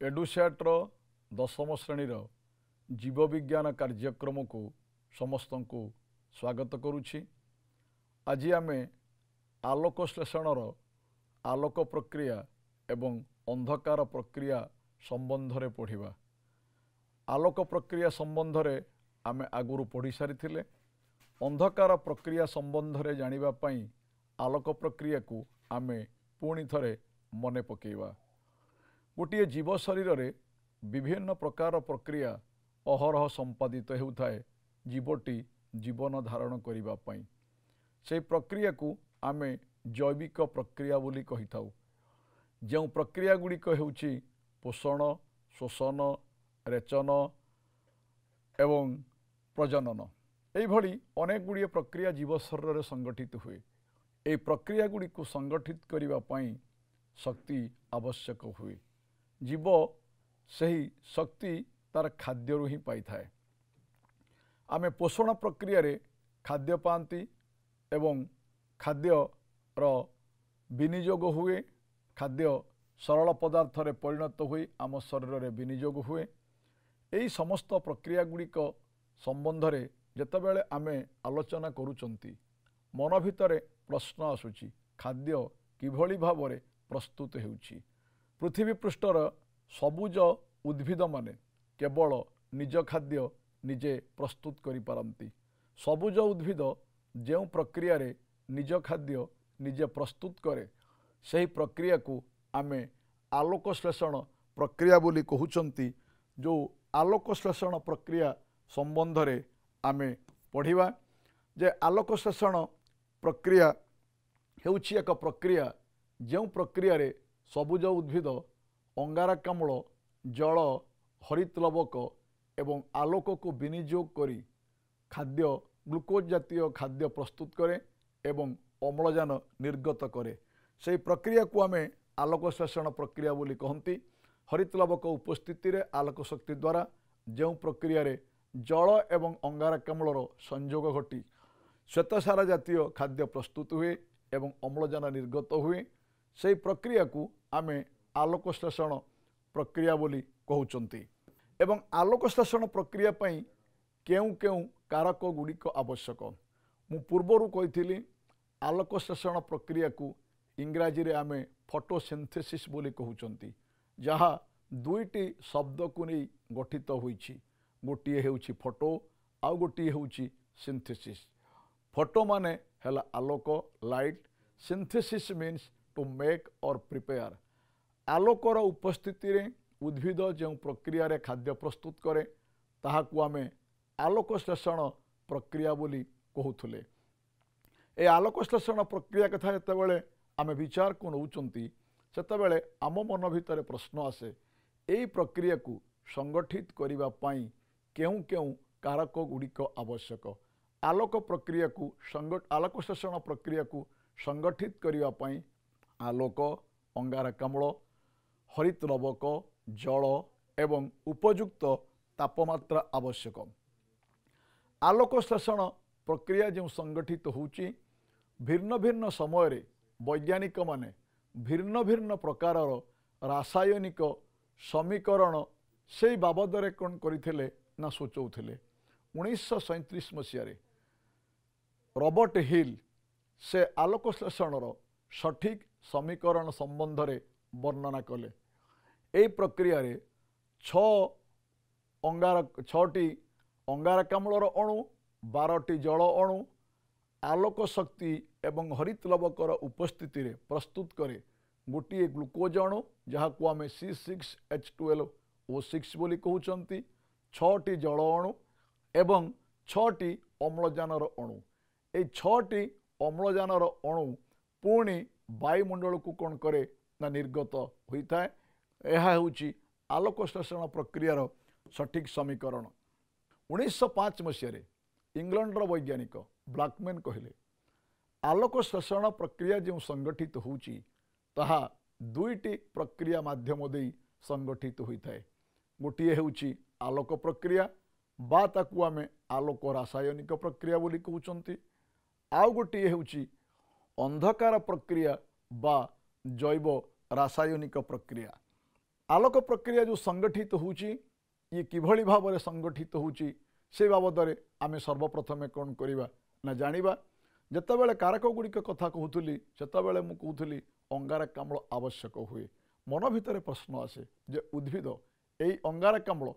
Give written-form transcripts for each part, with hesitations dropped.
एडुसेट्र दशम श्रेणीर जीवविज्ञान कार्यक्रम को समस्त को स्वागत करुछि। आज आमे आलोक श्लेषणर आलोक प्रक्रिया एवं अंधकार प्रक्रिया संबंध रे पढ़िबा। आलोक प्रक्रिया संबंध रे आमे आगुरु पढ़ी सारिथिले। अंधकार प्रक्रिया संबंध रे जानिबा पई आलोक प्रक्रिया को आमे पुणी थरे मने पकेइबा। गोटे जीव शरीर रे विभिन्न प्रकार प्रक्रिया अहरह संपादित हेउथाए जीवटी जीवन धारण करिबा पई। से प्रक्रिया को आमे जैविक प्रक्रिया बोली कहि थाउ। जो प्रक्रिया गुड़िक हेउछि पोषण, शोषण, रेचन एवं प्रजनन, एभली अनेक गुड़िए प्रक्रिया जीव शरीर रे संगठित हुए। ए प्रक्रिया गुड़ी को संगठित करिबा पई शक्ति आवश्यक हुए। जीव सही शक्ति तार खाद्य ही पाई थाए। आमे पोषण प्रक्रिया रे खाद्य पाती एवं खाद्य रो विनियोग हुए। खाद्य सरल पदार्थ रे परिणत हुई आम शरीर रे विनियोग हुए। यही समस्त प्रक्रिया गुड़िक संबंध रे जेतेबेले आमे आलोचना करूचंती मन भितरे प्रश्न आसुची खाद्य किभली भावरे प्रस्तुत हेउची। पृथ्वी पृष्ठर सबुज उद्भिद माने केवल निज खाद्य निजे प्रस्तुत करि पारंती। सबुज उद्भिद जो प्रक्रिया रे निज खाद्य निजे प्रस्तुत करे सही प्रक्रिया को आमे आलोक श्लेषण प्रक्रिया बोली कहउचंती। जो आलोक श्लेषण प्रक्रिया संबंध रे आमे पढ़िबा जे आलोक श्लेषण प्रक्रिया हेउछि एक प्रक्रिया जो प्रक्रिया रे सबुज उद्भिद अंगारकाम्ल, जल, हरित लवक एवं आलोक को विनियोग करी खाद्य ग्लूकोज जातीय खाद्य प्रस्तुत करे एवं अम्लजान निर्गत करे। से प्रक्रिया को आमे आलोक श्लेषण प्रक्रिया बोली कहती। हरित लवक उपस्थिति रे आलोक शक्ति द्वारा जो प्रक्रिया रे जल एवं अंगारकाम्लर संयोग घटी श्वेतसार जातीय खाद्य प्रस्तुत हुए एवं अम्लजान निर्गत हुए, से प्रक्रिया को आमे आलोक श्लेषण प्रक्रिया बोली कहउचंती। एवं आलोक श्लेषण प्रक्रिया पई केउ केउ कारक गुड़िक आवश्यक। मु पूर्वरु कहिथिली आलोक श्लेषण प्रक्रिया को इंग्राजी रे आमे फोटोसिंथेसिस बोली कहउचंती, जहा दुईटी शब्द को नहीं गठित होईछि। गोटिए हेउछि फोटो आउ गोटिए हेउछि सिंथेसिस। फोटो माने हैला आलोक light, synthesis means to make or prepare. आलोकर उपस्थिति रे उद्भिद जो प्रक्रिया रे खाद्य प्रस्तुत करे ताहाकु आमे आलोक श्लेषण प्रक्रिया बोली कहउथुले। ए आलोक श्लेषण प्रक्रिया कथा जेतेबेले आमे विचार को नउचंती सेतेबेले आम मन भितरे प्रश्न आसे एई प्रक्रिया को संगठित करिबा पई केउ केउ कारक गुड़िक आवश्यक। आलोक प्रक्रिया को आलोक श्लेषण प्रक्रिया को संगठित करिबा पई आलोक, अंगारकाम्ल, हरित लवक, जल एवं उपयुक्त तापमात्रा आवश्यक। आलोक श्लेषण प्रक्रिया जो संगठित होउची भिन्न भिन्न समय रे वैज्ञानिक माने भिन्न भिन्न प्रकार रासायनिक समीकरण से बाबद रे कोन करिथिले ना सोचौथिले। 1937 मसीह रे रॉबर्ट हिल से आलोक श्लेषणर सठिक समीकरण संबंध रे वर्णना कले। ए प्रक्रिया रे 6टी अंगारकाम्लर अणु, 12टी जल अणु आलोक शक्ति एवं हरित लवकर उपस्थिति रे प्रस्तुत करे गोटे ग्लूकोज अणु जहाको आमे C6H12O6 बोली कहउचंती, 6टी जल अणु एवं 6टी अम्लजानर अणु। ए 6टी अम्लजानर अणु पुणी वायुमंडल को कौन करे ना निर्गत होता है। यह होची आलोक श्लेषण प्रक्रियार सठिक समीकरण। 1905 मसीह इंग्लैंडर वैज्ञानिक ब्लैकमैन कहले आलोक श्लेषण प्रक्रिया जो संगठित होची ताहा दुईटी प्रक्रिया माध्यम दे संगठित होता है। गोटिए होची आलोक प्रक्रिया बा ताकू आमे आलोक रासायनिक प्रक्रिया बोली कहउचंती, आउ गोटिए होची अंधकार प्रक्रिया बा जैव रासायनिक प्रक्रिया। आलोक प्रक्रिया जो संगठित होची ये किभली भाव में संगठित होची से बाबद आम सर्वप्रथमे कौन करवा ना जानिबा। जेतेबेले कारक गुड़िक कथा कहूली सेतेबेले मु कहूली अंगारकाम्ल आवश्यक हुए। मन भितर प्रश्न आसे जे उद्भिद यही अंगारकाम्ल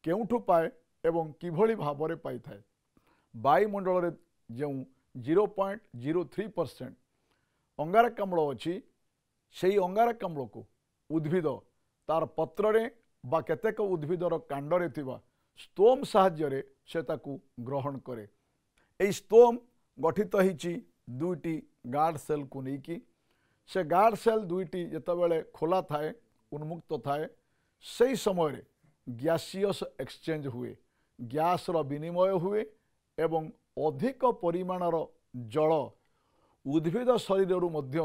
केउठु पाए एवं किभली भाव में पाई थाए। वायुमंडल जो 0.03% अंगारकाम्ल अच्छी से अंगारकाम्ल को उद्भिद तार पत्र बा केतेक उद्भिदर कांडरे थिबा स्टोम साहाय्य से ताकू ग्रहण करे। यही स्टोम गठित होती दुईटी गार्ड सेल को लेकिन से गार्ड सेल दुईटी जितेबाला खोला थाए उन्मुक्त थाए से समय गैसियस एक्सचेंज हुए, गैस रो विनिमय हुए एवं अधिक परिमाणर जल उद्भिद शरीर मध्य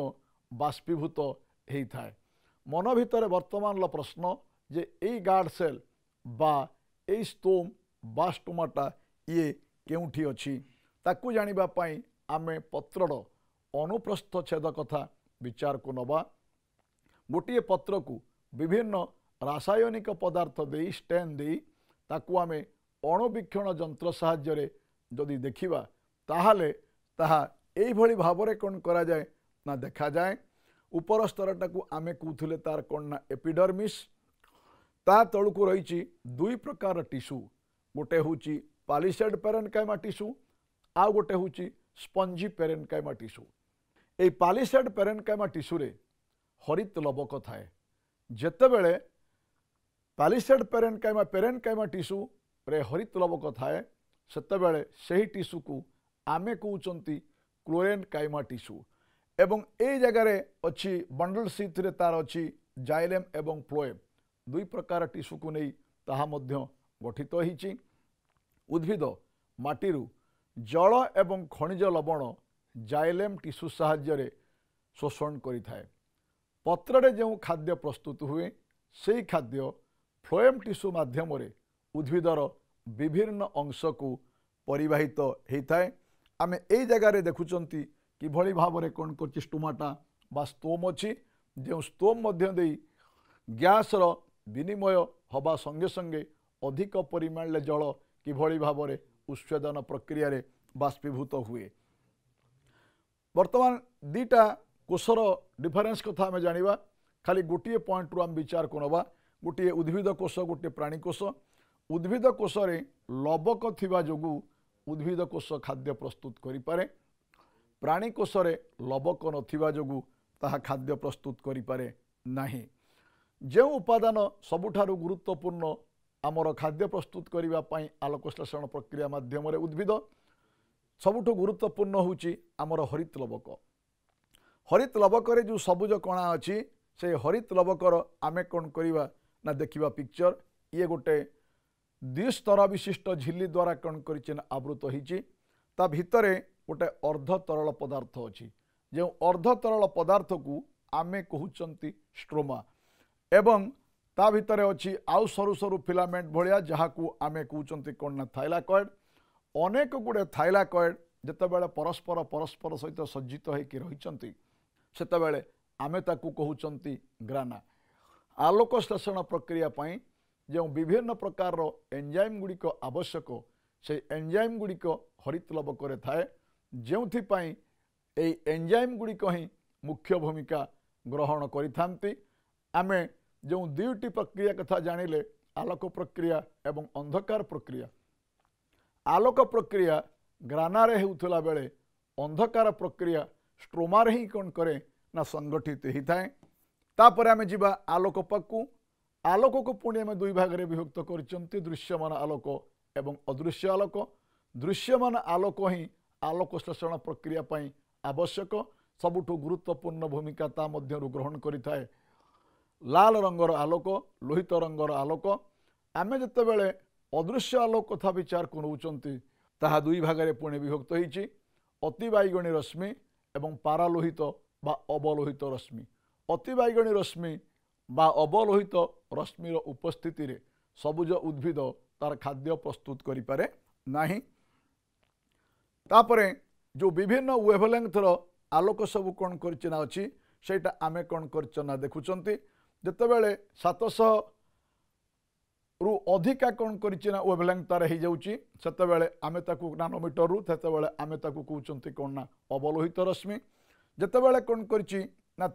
बाष्पीभूत होता है। मन भितर वर्तमान प्रश्न जे यही गार्ड सेल बा यही स्टोम बा स्टोमाटा ये केउठी अछि ताकू जानिबा पाई आमे पत्रर अनुप्रस्थ छेद कथा विचार को नबा। गोटे पत्र को विभिन्न रासायनिक पदार्थ दे स्टेन दे ताकू आमे अणुवीक्षण जंत्र साहाय्य जदि देखिबा ताहाले ताहा एई भली भावरे कोन करा जाए ना देखा जाए। ऊपर स्तरटा को आमे कहूले तार कोन ना एपिडर्मिस, ता तळुकु रही दुई प्रकार टिश्यू, गोटे होची पालिसेड पेरेन्काइमा टिश्यू आ गोटे होची स्पंजी पेरेन्काइमा टिश्यू। ए पालिसेड पेरेन्काइमा टिश्यू रे हरित लवक थाए। जेतेबेले पालिसेड पेरेन्काइमा टिश्यू रे हरित लवक थाए सेतेबेले सही टिश्यू को आमे कहउचंती क्लोरेन्काइमा टिश्यू एवं ए जगार अच्छी बंडल सीथ रे तार अच्छी जाइलेम एवं फ्लोएम दुई प्रकार टिश्यू को नहीं ताहा मध्य गठित होईची। उद्भिद माटीरू जल एवं खनिज लवण जाइलेम टिश्यू साहाय्य शोषण करिथाए। पत्ररे जो खाद्य प्रस्तुत हुए से खाद्य फ्लोएम टिश्यू माध्यम उद्भिदर विभिन्न अंश को परिवाहित होता है। आम ए जगार देखुंती किभली भाव में कौन कर स्टोमाटा बा स्टोम अच्छी जो स्टोम मध्य दे गैस रो विनिमय हवा संगे संगे अधिक परिमाण जल किभली भाव में उत्सर्जन प्रक्रिया रे बाष्पीभूत हुए। वर्तमान दीटा कोषर डिफरेन्स कथा आम जानिबा। खाली गोटे पॉइंट रु आम विचार को नबा। गोटे उद्भिद कोष गोटे प्राणी कोष। उद्भिद कोष रे लवक थिबा जोगु उद्भिद कोष खाद्य प्रस्तुत करि पारे। प्राणी कोष रे लवक नथिबा जोगु ताहा खाद्य प्रस्तुत करि पारे नाही। जो उपादान सबुठारु गुरुत्वपूर्ण आमर खाद्य प्रस्तुत करने पाई आलोकश्लेषण प्रक्रिया माध्यम उद्भिद सबुठ गुरुत्वपूर्ण होची आमर हरित लवक। हरित लवक रे जो सबुज कणा अच्छी से हरित लवकर आमे कौन करवा ना देखिबा पिक्चर। ये गोटे द्विस्तर विशिष्ट झिल्ली द्वारा कौन कर आवृत होईची। ता भितरे गोटे अर्ध तरल पदार्थ अच्छी जो अर्ध तरल पदार्थ को आमे कहउचंती स्ट्रोमा एवं ता भितरे अच्छी आउ सरु सरु फिलामेंट भलिया जहाँ को आमे कहउचंती कौन ना थाइलाकॉइड। अनेक गुड़े थाइलाकॉइड जेतेबेले परस्पर परस्पर सहित सज्जित होइकी रहिचंती सेतेबेले आमे ताकू कहउचंती ग्राना। आलोकश्लेषण प्रक्रिया पाई जो विभिन्न प्रकार एंजाइम गुड़िक आवश्यक से एंजाइम गुड़िक हरित लवक रे थाए। जोंथिपाई एई एंजाइम गुड़िक ही मुख्य भूमिका ग्रहण करिथांती। आमे जो दुईटी प्रक्रिया कथा जानिले आलोक प्रक्रिया एवं अंधकार प्रक्रिया। आलोक प्रक्रिया ग्रानारे होउथला बेले अंधकार प्रक्रिया स्ट्रोमारे ही कौन करे ना संगठित ही थाए। तापर आमे जिबा आलोक पक्कू। आलोक को पुणी आमे दुई भाग रे विभक्त करिसंती दृश्यमान आलोक एवं अदृश्य आलोक। दृश्यमान आलोक ही आलोकश्लेषण प्रक्रिया पाई आवश्यक सबुठु गुरुत्वपूर्ण भूमिका ता मध्यरु ग्रहण करिथाए। लाल रंगर आलोक लोहित रंगर आलोक। आमे जेतेबेले अदृश्य आलोक कथा विचार करूचंती ताहा दुई भाग रे पुणी विभक्त होईची अतिबाइगणी रश्मि एवं पारालोहित बा अवलोहित रश्मि। अतिबाइगणी रश्मि बा अवलोहित रश्मिर उपस्थिति रे सबुज उद्भिद तार खाद्य प्रस्तुत करि पारे नाही। तापरे जो विभिन्न वेवलेंथर आलोक सब कौन करना अच्छी सेटा आमे कौन करना देखुंती। जितेबाला 700 रु अधिका कौन करना वेवलेंथ तार हो जाऊँगी से आम नानोमीटर रु से आम कहते कौन ना अवलोहित रश्मि जितेबाला कौन कर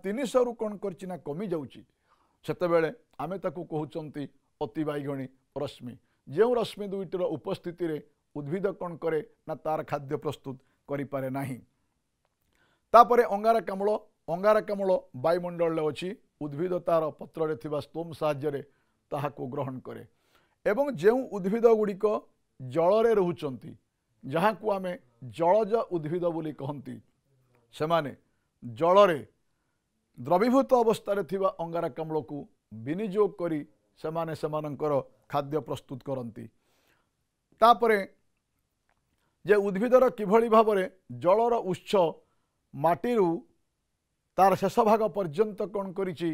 300 रु कौन करना कमी जाऊँगी से आम कहते अति बैगणी रश्मि जो रश्मि दुईटर उपस्थिति रे उद्भिद कौन करे ना तार खाद्य प्रस्तुत करें ना। तापर अंगारकाम्ल वायुमंडल अच्छी उद्भिद तार पत्र थिबा स्तोम साहाय्य ताहाको ग्रहण करे एवं जो उद्भिद गुड़िक जल रोचंती जहाँ को आमे जलज उद्भिद बोली कहती से माने जल द्रवीभूत अवस्था थिबा अंगारकाम्ल को विनियोग करी सेमाने सेमानंकर खाद्य प्रस्तुत करती। तापरे जे उद्भिदर किभली भाव में जलर उत्स माटीरू तार शेष भाग पर्यंत कौन करिछि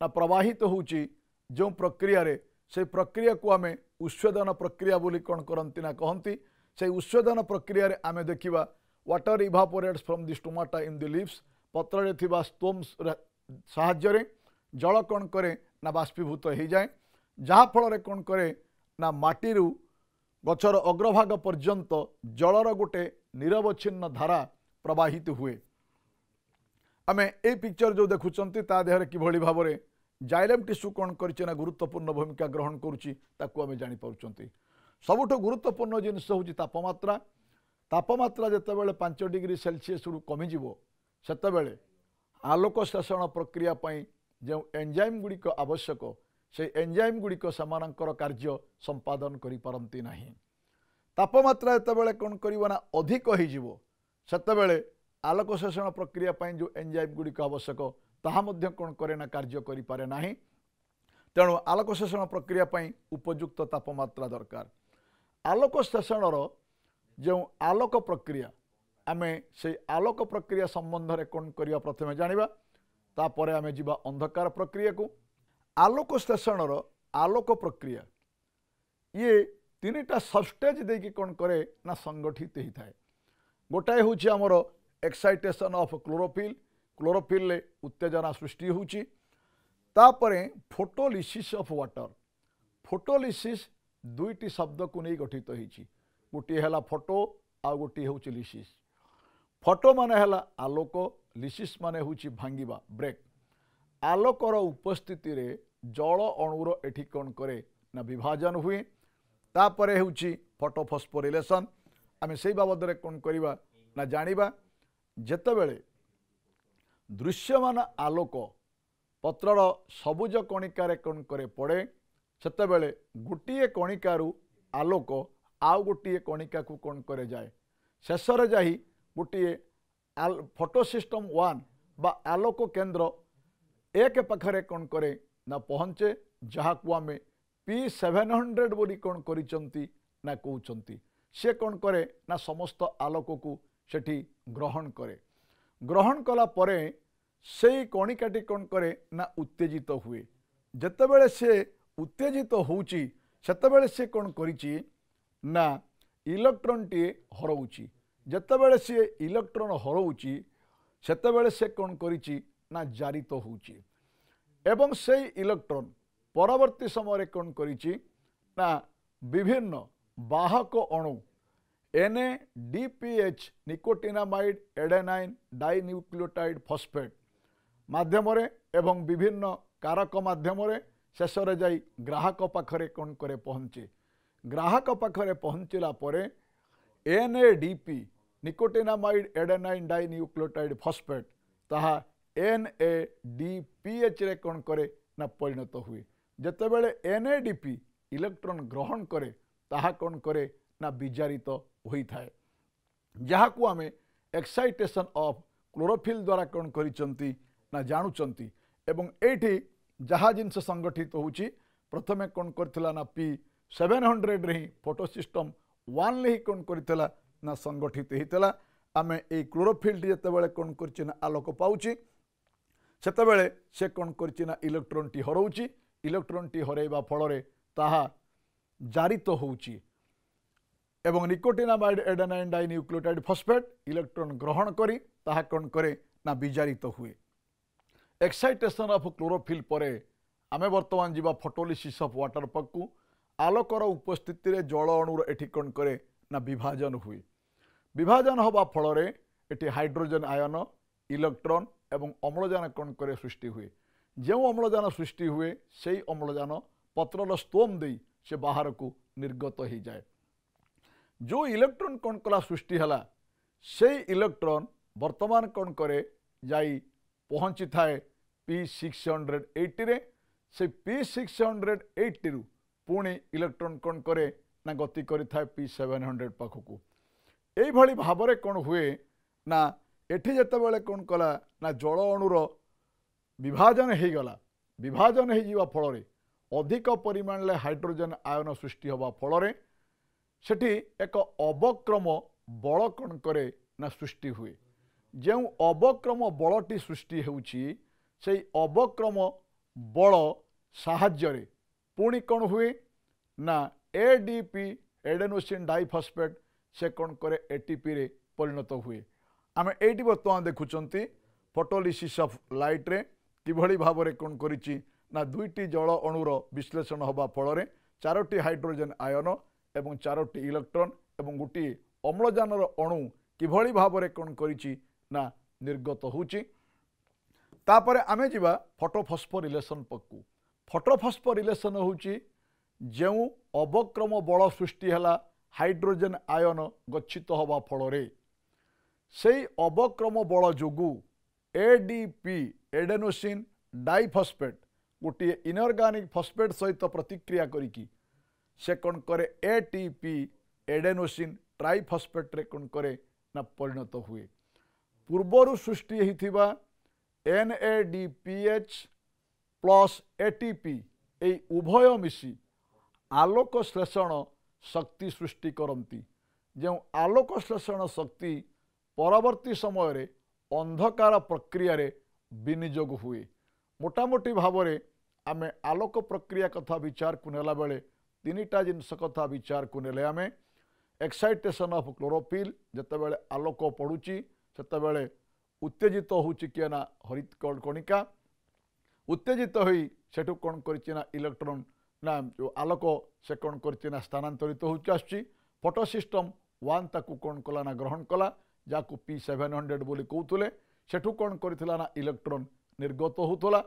ना प्रवाहित होउछि जो प्रक्रिया रे से प्रक्रिया को आमे उस्वेदन प्रक्रिया बोली कौन करती ना कहती से उस्वेदन प्रक्रिया रे आमे देखिबा water evaporates from the stomata in the leaves पत्र थिबा स्टोम साहाय्य रे जल कौन करे ना बाष्पीभूत हो जाए जहाँ फल कौन करे ना माटीरू गछर अग्रभाग पर्यंत जलर गोटे निरवच्छिन्न धारा प्रवाहित हुए। आमे ए पिक्चर जो देखुचंती ता देहरे किभली भाव में जाइलम टिश्यू कौन करना गुरुत्वपूर्ण भूमिका ग्रहण करुच्ची ताकू आमे जानि पारुचंती। सबुठ गुरुत्वपूर्ण जिनस होची तापमात्रा। तापमात्रा जितेबाला 5 डिग्री सेल्सियस रु कमिजिवो सेतेबाला आलोक शोषण प्रक्रिया पई जो एंजाइम गुड़िक आवश्यक से एंजाइम गुड़िक सेमानंकर कार्य संपादन करि पारंती नाही। तापमात्रा जितेबाला कौन करना अधिक हो सेतेबाला आलोक शोषण प्रक्रिया पई जो एंजाइम गुड़िक आवश्यक ताहा मध्य कौन करे ना कार्य करि पारे नाही। तेणु आलोक शोषण प्रक्रिया पई उपयुक्त तापमात्रा दरकार। आलोक शोषणर जो आलोक प्रक्रिया आमे से आलोक प्रक्रिया संबंध में कौन करिया प्रथमे जानिबा तापरे आमे जिबा अंधकार प्रक्रिया को। आलोक शोषणर आलोक प्रक्रिया ये 3टा सबस्टेज देकी कौन करे ना संगठित ही थाए। गोटाए होची हमर एक्साइटेशन ऑफ क्लोरोफिल क्लोरोफिल उत्तेजना सृष्टि होची। तापरे फोटोलिसिस ऑफ वाटर फोटोलिसिस 2टी शब्द को नहीं गठित होईची गोटे है फोटो आ गोटे हूँ लिसिस। फोटो माने है आलोक लिसिस माने हूँ भांगिबा ब्रेक। आलोकर उपस्थिति रे जल अणुर एठी कौन करे ना विभाजन हुए तापरे हूँ फोटोफस्फोरिलेशन। आम से बाबद में कौन करवा ना जानिबा जेतेबेले दृश्यमान आलोक पत्रर सबुज कणिकार कौन करे पड़े सेतेबेले गोटे कणिकारु आलोक आउ गोटे कणिका को कौन करे जाए शेषर जाही गोटे फोटो सिस्टम 1 बा आलोक केंद्र 1 पाखरे कौन करे ना पहुँचे जहाँ को आम P700 बोली कौन करिचंती ना कहउचंती। से कौन करे ना समस्त आलोक को सेठी ग्रहण करे। ग्रहण कला परे से कणिकाटी कौन करे ना उत्तेजित हुए। जेतेबेले से उत्तेजित होउची सेतेबेले से कौन करिची ना इलेक्ट्रॉन टी हरउची। जेतेबेले से इलेक्ट्रॉन हरउची सेतेबेले से कौन करिची ना जारित होउची एवं से इलेक्ट्रॉन परवर्ती समय कौन करिची ना विभिन्न वाहक अणु NADPH nicotinamide adenine dinucleotide phosphate माध्यम एवं विभिन्न कारक माध्यम शेष जाई ग्राहक पाखरे कौन करे पहुँचे। ग्राहक पाखरे पहुँचला परे NADP nicotinamide adenine dinucleotide phosphate ताहा NADPH रे कौन करे ना परिणत हुए। जेतेबेले NADP इलेक्ट्रॉन ग्रहण करे ताहा कौन करे ना विजारित होई थाए जहाँ को आमे एक्साइटेशन ऑफ क्लोरोफिल द्वारा कौन करिचंती ना जानुचंती। एवं एठी जहाँ जिनस संगठित होउची प्रथमे कौन करथिला ना P700 रे ही फोटो सिस्टम 1 ले ही कौन करथिला ना संगठित होइतला। आमे ए क्लोरोफिल जेतेबेले कौन करछि ना आलोक पाउची सेतेबेले से कौन करछि ना इलेक्ट्रॉन टी हरउची। इलेक्ट्रॉन टी हरैबा फल ताहा जारित होउची एवं nicotinamide adenine dinucleotide phosphate electron ग्रहण करी ताहा कौन करे ना विजारित हुए। एक्साइटेशन ऑफ क्लोरोफिल परे आमे वर्तमान जीवा फोटोलिसिस ऑफ वाटर पक्कू आलोकर उपस्थिति रे जल अणुर एठी कौन करे ना विभाजन हुए। विभाजन हवा फल एटी हाइड्रोजन आयन इलेक्ट्रॉन एवं अम्लजान कौन करे सृष्टि हुए। जो अम्लजान सृष्टि हुए से अम्लजान पत्रर स्तोम दे से बाहर को निर्गत हो जाए। जो इलेक्ट्रॉन कौन कला सृष्टि है से इलेक्ट्रॉन वर्तमान कौन करे जाई पहुँची थाए P680 रे से P680 रु पुणी इलेक्ट्रॉन कौन करे ना गति करि थाए P700 पाखकू। एई भली भाबरे कौन हुए ना एठी जेतेबेले कौन कला ना जल अणुर विभाजन हो गला। विभाजन हो जीवा फल अधिक परिमाण ले हाइड्रोजन आयन सृष्टि हवा फल सेठी एक अवक्रम बल कौन करे ना सृष्टि हुए। जो अवक्रम बलटी सृष्टि होउची से अवक्रम बल साहाय्य पुणी कौन हुए ना ADP एडेनोसिन डाइफॉस्फेट से कौन करे ATP रे परिणत हुए। आमे एटी वर्तमान देखुचंती फोटोलिसिस ऑफ लाइट रे किभली भाबरे कौन करिची ना दुईटी जल अणुर विश्लेषण हवा फल चारोटी हाइड्रोजन आयन एवं चारोटी इलेक्ट्रॉन एवं गोटे अम्लजानर अणु किभली भाबरे कौन करिची ना निर्गत होची। तापरे आमे जिबा फोटोफस्फोरिलेशन पक्कू। फोटोफस्फोरिलेशन होची जो अवक्रम बल सृष्टि है हाइड्रोजन आयन गच्छित हवा फल से अवक्रम बल जोगु ADP एडेनोसिन डाइफॉस्फेट गोटे इनऑर्गेनिक फॉस्फेट सहित प्रतिक्रिया करिकी से कौन करे ATP एडेनोसिन ट्राइफॉस्फेट रे कौन करे ना परिणत हुए। पूर्वर सृष्टि होइथिबा NADPH प्लस ATP ए उभय मिसी आलोक श्लेषण शक्ति सृष्टि करती। जो आलोक श्लेषण शक्ति परवर्ती समय रे अंधकार प्रक्रिया रे विनियोग हुए। मोटामोटी भाव में आमे आलोक प्रक्रिया कथा विचार को नेला बेले तीनिटा जिनस कथा विचार को नेले आमे एक्साइटेशन ऑफ क्लोरोफिल जेतेबेले आलोक पड़ुची सेतेबेले उत्तेजित होउची किए ना हरित कणिका उत्तेजित होई सेठु कौन करिछि ना इलेक्ट्रॉन ना जो आलोक से कौन करिछि ना स्थानांतरित होउची आछि। फोटो सिस्टम 1 ताकू कौन कला ना ग्रहण कला जाकू P700 बोली कहउतले सेठु कौन करिथिला ना इलेक्ट्रॉन निर्गत होउतला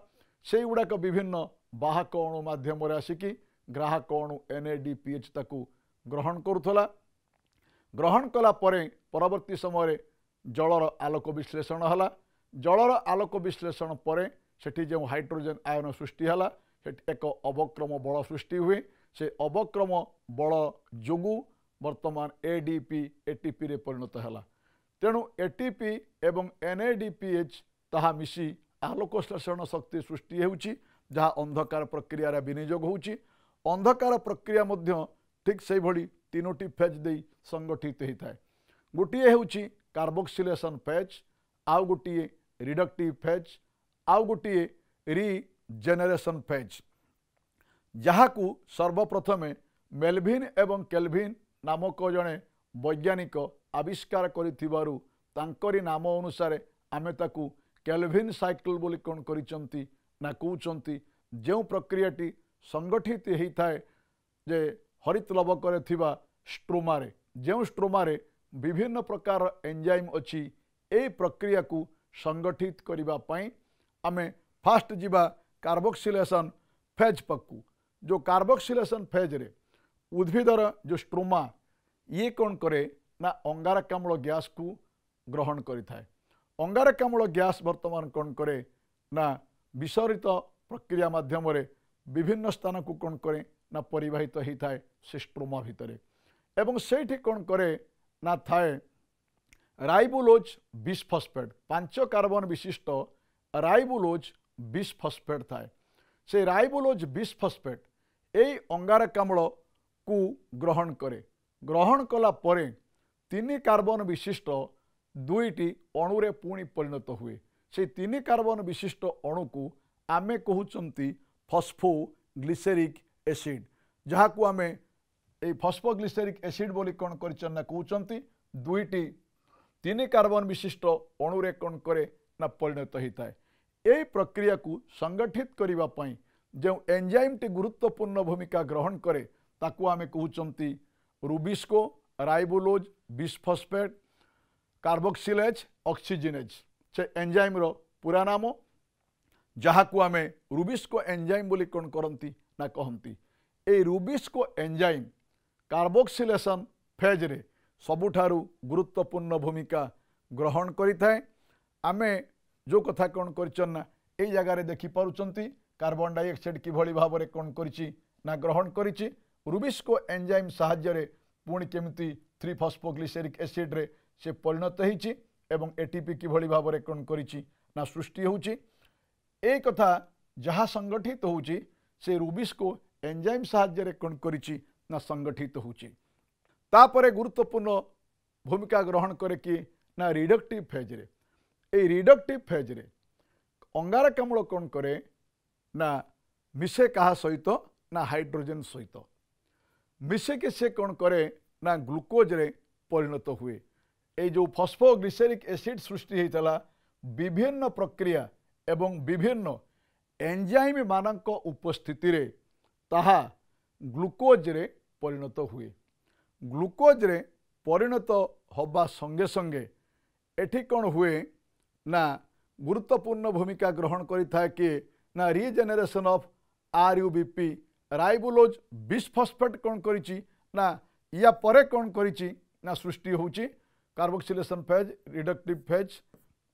से गुड़ाक विभिन्न बाहक अणु माध्यम आसिकी ग्राहक अणु NADPH ताकू ग्रहण करुथला। ग्रहण कला परे परवर्ती समय जलर आलोक विश्लेषण हला। जलर आलोक विश्लेषण परे सेठी जो हाइड्रोजन आयन सृष्टि हला सेठी एक अवक्रम बल सृष्टि हुए। से अवक्रम बल जोगु वर्तमान ADP ATP रे परिणत हला। तेणु ATP एवं NADPH ताहा मिसी आलोक श्लेषण शक्ति सृष्टि होउची जहाँ अंधकार प्रक्रिया रे विनियोग होउची। अंधकार प्रक्रिया मध्य ठीक से भली तीनोटी फेज दे संगठित होता है। गोटे होउची कार्बोक्सिलेशन फेज आउ गोटे रिडक्टिव फेज आउ गोटे रीजेनेरेशन फेज जहाँ को सर्वप्रथमे मेलभिन एवं केल्विन नामक जड़े वैज्ञानिक आविष्कार करिथिबारु तांकरी नाम अनुसार आमे ताकू केल्विन साइकिल बोली कौन करिसंती ना कहउचंती। जो प्रक्रियाटी संगठित होता है जे हरित लवकर थिबा स्ट्रोमा रे जो स्ट्रोमा रे विभिन्न प्रकार एंजाइम अच्छी ए प्रक्रिया को संगठित करिबा पई आमे फास्ट जीवा कार्बोक्सिलेशन फेज पक्कू। जो कार्बोक्सिलेशन फेज रे उद्भिदर जो स्ट्रोमा ये कौन करे ना अंगारकाम्ल गैस को ग्रहण करिथाए। अंगारकाम्ल गैस वर्तमान कौन करे ना विसरित प्रक्रिया माध्यम रे विभिन्न स्थान को कौन करे ना परिवाहित होता है से स्ट्रोमा भितर एवं सेठी कौन करे ना थाए राइबोलोज बिसफॉस्फेट 5 कार्बन विशिष्ट राइबोलोज बिसफॉस्फेट थाए। से राइबोलोज बिसफॉस्फेट ए अंगारकाम्ल को ग्रहण करे। ग्रहण कला परे 3 कार्बन विशिष्ट दुईटी अणुरे पुणी परिणत हुए। से 3 कार्बन विशिष्ट अणु को आमे कहउचंती फॉस्फोग्लिसेरिक एसिड जहाँ को आमे ए फॉस्फोग्लिसेरिक एसिड बोली कौन करना कहउचंती। दुईटी 3 कार्बन विशिष्ट अणुरे कौन करे ना परिणत होता है। यही प्रक्रिया को संगठित करिबा पई जो एंजाइम टी गुरुत्वपूर्ण भूमिका ग्रहण करे ताकू आमे कहउचंती rubisco ribulose bisphosphate carboxylase oxygenase से एंजाइम रो पूरा नाम जहाकू आमे रुबिस्को एंजाइम बोली कौन करती ना कहती ए रुबिस्को एंजाइम कार्बोक्सिलेशन फेज रे सबुठारु गुरुत्वपूर्ण भूमिका ग्रहण करिथाए। आमे जो कथा कौन करना ए जगार देखिपुंट कार्बन डाइऑक्साइड किभली भाव में कौन करिछि ना ग्रहण करिछि रुबिस्को एंजाइम साहाय्य पुणी केमिति 3-फॉस्फोग्लिसरिक एसिड रे से परिणत होइछि एवं एटीपी किभली भाव में कौन करिछि ना सृष्टि होउछि। ए कथा जहाँ संगठित होउछि से रुबिस्को एंजाइम साहाय्य कौन करिछि ना संगठित होउछि। तापरे गुरुत्वपूर्ण भूमिका ग्रहण करे कि ना रिडक्टिव फेज रे ए रिडक्टिव फेज रे अंगारकाम्ल कौन करे ना मिसे कहा सहित ना हाइड्रोजन सहित मिसे के से कौन करे ना ग्लूकोज रे परिणत हुए। ए जो फॉस्फोग्लिसरिक एसिड सृष्टि होता विभिन्न प्रक्रिया एवं विभिन्न एंजाइम मानक उपस्थिति रे ताहा ग्लूकोज रे परिणत हुए। ग्लूकोज रे परिणत होबा संगे संगे एठी कौन हुए ना गुरुत्वपूर्ण भूमिका ग्रहण करिथा कि ना रिजेनेरेशन ऑफ आरयूबीपी राइबोलोज बिसफॉस्फेट कौन करिछि ना या परे कौन करिछि ना सृष्टि होउछि कार्बोक्सिलेशन फेज रिडक्टिव फेज।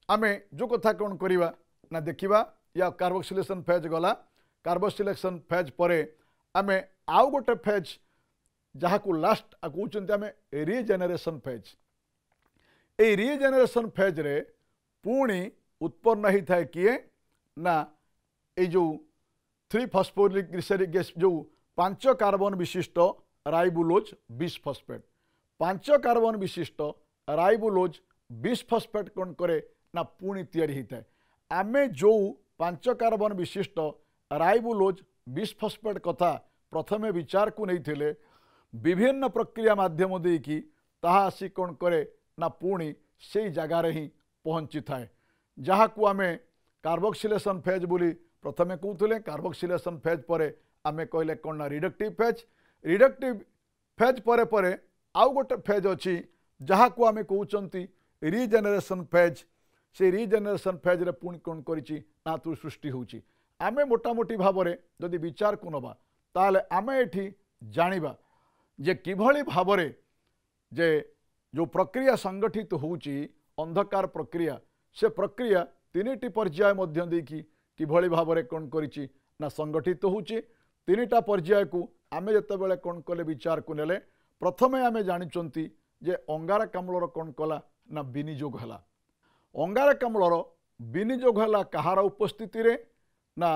आमे जो कथा कौन करिवा ना देखिबा या कार्बोक्सिलेशन फेज गला कार्बोक्सिलेशन फेज परे आमे आउ गोटे फेज जहाँ को लास्ट कहते आमे रिजेनेरेशन फेज। ए रिजेनेरेशन फेज रे पुणी उत्पन्न होता है किए ना ये जो 3-फॉस्फोग्लिसरिक जो 5 कार्बन विशिष्ट राइबोलोज बिसफॉस्फेट 5 कार्बन विशिष्ट राइबोलोज बिसफॉस्फेट कौन करे ना पुणी तैयारी होता है। आमे जो 5 कार्बन विशिष्ट राइबोलोज बिसफॉस्फेट कथा प्रथमे विचार को नहीं थिले विभिन्न प्रक्रिया माध्यम देकी ताहा आसी कौन करे ना पुणी से जगार ही पहुँची थाए जहाँ को आमे कार्बोक्सिलेशन फेज बोली प्रथमे कहते कार्बोक्सिलेशन फेज परे आमे कहले कौन ना रिडक्टिव फेज परे परे आउ गोटे फेज अच्छी जहाँ को आमे कहते रिजेनेरेशन फेज से रिजेनेरेशन फेज रे पुणी कौन करिछि ना तू सृष्टि होउछि। आमे मोटामोटी भाव में जदि विचार को नबा ताले आमे एठी जानिबा जे किभली भाव में जे जो प्रक्रिया संगठित होउछि अंधकार प्रक्रिया से प्रक्रिया 3टी पर्याय मध्य देकी किभली भाव में कौन करिछि ना संगठित होउछि। 3टा पर्याय को आमे जतेबेले कौन कले विचार को नेले प्रथमे आमे जानिचंती जे अंगारकाम्लर कौन कला ना विनियोग हला। अंगारकाम्लर विनियोग हला कहार उपस्थिति रे ना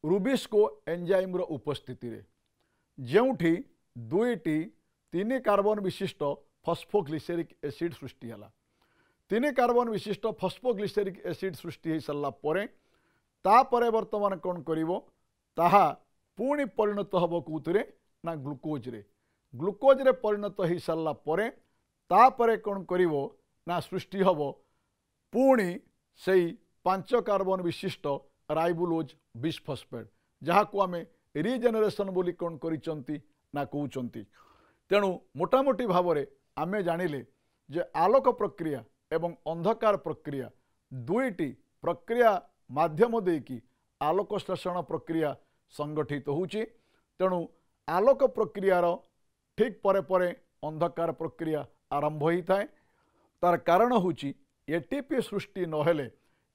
रुबिस्को एंजाइम रो उपस्थिति रे जेउठी 2टी 3 कार्बन विशिष्ट फॉस्फोग्लिसरिक एसिड सृष्टि हला। 3 कार्बन विशिष्ट फॉस्फोग्लिसरिक एसिड सृष्टि हो सारा परे तापरे वर्तमान कौन करिवो ताहा पुणी परिणत हबो कुतरे ना ग्लूकोज रे परिणत हो सारा परे तापरे कौन करिवो ना सृष्टि हबो पुणी से 5 कार्बन विशिष्ट राइबोलोज बिसफॉस्फेट जहाँ को आमे रिजेनेरेशन बोली कौन करिचंती ना कहउचंती। तेणु मोटामोटी भाव में आमे जानिले जे आलोक प्रक्रिया एवं अंधकार प्रक्रिया 2टी प्रक्रिया माध्यम देकी आलोक श्लेषण प्रक्रिया संगठित होउछि। तेणु आलोक प्रक्रियार ठीक परे परे अंधकार प्रक्रिया आरंभ होता है। तार कारण होउछि एटीपी सृष्टि नहेले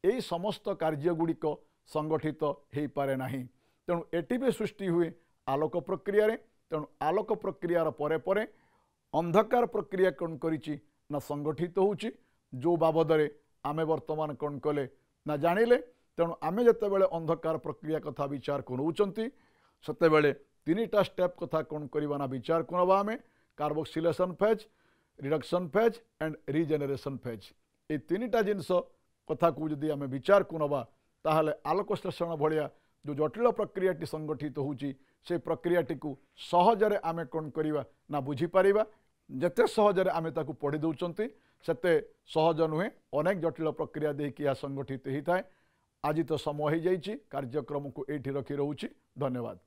यही समस्त कार्यगुड़िक संगठित हो पारे नाही। तेणु एटीपी सृष्टि हुए आलोक प्रक्रिया रे। तेणु आलोक प्रक्रियार परे परे अंधकार प्रक्रिया कौन करिछि ना संगठित होउछि जो बाबदरे आमे वर्तमान कौन कले ना जानिले। तेणु आमे जतेबेले अंधकार प्रक्रिया कथा विचार करूचंती सेतेबेले 3टा स्टेप कथा कौन करिवा ना विचार करबा आमे carboxylation phase reduction phase and regeneration phase ए 3टा जिनस कथा को जदि आमे विचार करबा ताहले आलोक श्लेषण भलिया जो जटिल प्रक्रियाटी संगठित होउछि से प्रक्रियाटी को सहजरे आमे कौन करिवा ना बुझी पारिबा। जते सहजरे आमे ताकू पढ़ी दउचंती सेते सहज नुहे अनेक जटिल प्रक्रिया देकी या संगठित होता है। आज तो समय हो जाइए कार्यक्रम को एठी रखी रहूँ धन्यवाद।